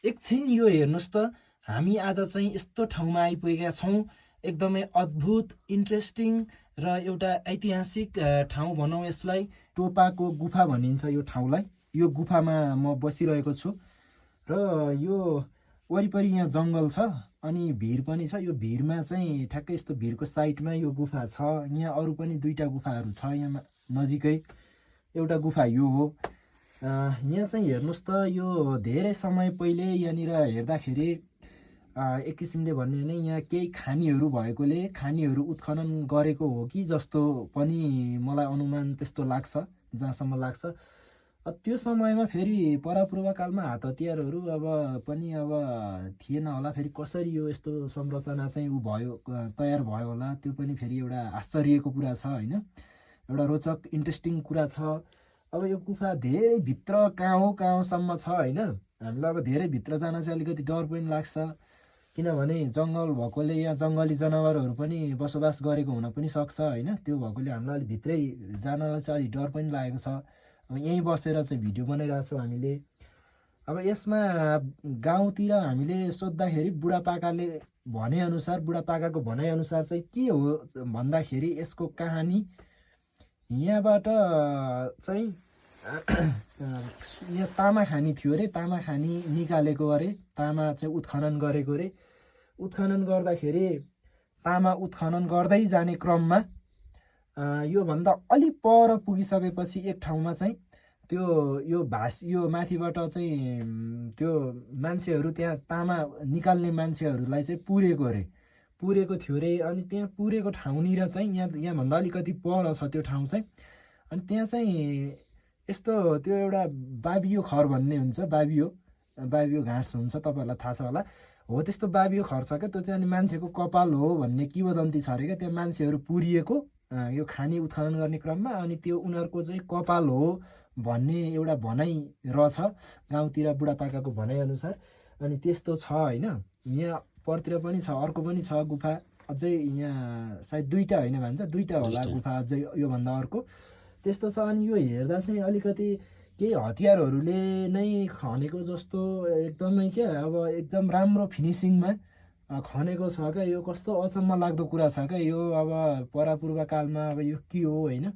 एकछिन यो हेर्नुहोस् त, हामी आज चाहिँ यस्तो ठाउँमा आइपुगेका छौँ, एकदमै अद्भुत, इन्ट्रेस्टिङ र एउटा ऐतिहासिक ठाउँ भनौँ यसलाई। टोपाको गुफा भनिन्छ यो ठाउँलाई। यो गुफामा म बसिरहेको छु र यो वरिपरि यहाँ जङ्गल छ अनि भिर पनि छ। यो भिरमा चाहिँ ठ्याक्कै यस्तो भिरको साइडमा यो गुफा छ। यहाँ अरू पनि 2टा गुफाहरू छ यहाँ नजिकै। एउटा गुफा यो हो। यहाँ चाहिँ हेर्नुहोस् त, यो धेरै समय पहिले यहाँनिर हेर्दाखेरि एक किसिमले भन्यो भने यहाँ केही खानीहरू भएकोले खानीहरू उत्खनन गरेको हो कि जस्तो पनि मलाई अनुमान त्यस्तो लाग्छ, जहाँसम्म लाग्छ। त्यो समयमा फेरि परापूर्वकालमा हात हतियारहरू पनि थिएन होला। फेरि कसरी यो यस्तो संरचना चाहिँ भयो, तयार भयो होला, त्यो पनि फेरि एउटा आश्चर्यको कुरा छ होइन। एउटा रोचक इन्ट्रेस्टिङ कुरा छ। अब यो गुफा धेरै भित्र कहाँसम्म छ होइन। हामीलाई अब धेरै भित्र जान चाहिँ अलिकति डर पनि लाग्छ, किनभने जङ्गल भएकोले यहाँ जङ्गली जनावरहरू पनि बसोबास गरेको हुन पनि सक्छ होइन। त्यो भएकोले हामीलाई अलिक भित्रै जानलाई चाहिँ अलिक डर पनि लागेको छ। अब यहीँ बसेर चाहिँ भिडियो बनाइरहेको छौँ हामीले। अब यसमा गाउँतिर हामीले सोद्धाखेरि बुढापाकाको भनाइअनुसार चाहिँ के हो भन्दाखेरि यसको कहानी यहाँबाट चाहिँ यहाँ तामा खानी थियो अरे, तामा खानी निकालेको अरे, तामा चाहिँ उत्खनन गरेको अरे। उत्खनन गर्दाखेरि तामा उत्खनन गर्दै जाने क्रममा योभन्दा अलिक पर पुगिसकेपछि एक ठाउँमा चाहिँ यो माथिबाट चाहिँ त्यो मान्छेहरू त्यहाँ तामा निकाल्ने मान्छेहरूलाई चाहिँ पुरेको थियो अरे। अनि त्यहाँ पुरेको ठाउँनिर चाहिँ यहाँभन्दा अलिकति पर छ त्यो ठाउँ चाहिँ। अनि त्यहाँ चाहिँ यस्तो त्यो एउटा बाबियो खर भन्ने हुन्छ, बाबियो घाँस हुन्छ, तपाईँहरूलाई थाहा छ होला। हो त्यस्तो बाबियो खर छ क्या, त्यो चाहिँ अनि मान्छेको कपाल हो भन्ने किंवदन्ती छ अरे क्या। त्यहाँ मान्छेहरू पुरिएको यो खानी उत्खनन गर्ने क्रममा, अनि त्यो उनीहरूको चाहिँ कपाल हो भन्ने एउटा भनाइ रहेछ गाउँतिर बुढापाकाको भनाइअनुसार। अनि त्यस्तो छ होइन। यहाँ परतिर पनि छ, अर्को पनि छ गुफा अझै। यहाँ सायद 2टा होइन भन्छ, 2टा होला गुफा अझै योभन्दा अर्को त्यस्तो छ। अनि यो हेर्दा चाहिँ अलिकति केही हतियारहरूले नै खनेको जस्तो एकदमै क्या, अब एकदम राम्रो फिनिसिङमा खनेको छ क्या। यो कस्तो अचम्म लाग्दो कुरा छ क्या यो। अब परापूर्वकालमा अब यो के हो होइन,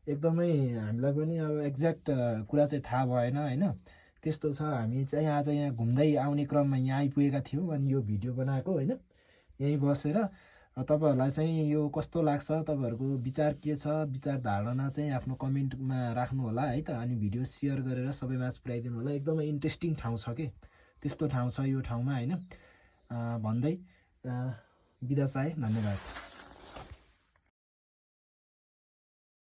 एकदमै हामीलाई पनि अब एक्ज्याक्ट कुरा चाहिँ थाहा भएन होइन। त्यस्तो छ। हामी चाहिँ आज यहाँ घुम्दै आउने क्रममा यहाँ आइपुगेका थियौँ अनि यो भिडियो बनाएको होइन। यहीँ बसेर तपाईँहरूलाई चाहिँ यो कस्तो लाग्छ, तपाईँहरूको विचार के छ, विचार धारणा चाहिँ आफ्नो कमेन्टमा राख्नु होला है त। अनि भिडियो सेयर गरेर सबैमाझ पुऱ्याइदिनु होला। एकदमै इन्ट्रेस्टिङ ठाउँ छ के, त्यस्तो ठाउँ छ यो ठाउँमा होइन भन्दै बिदा चाहे। धन्यवाद।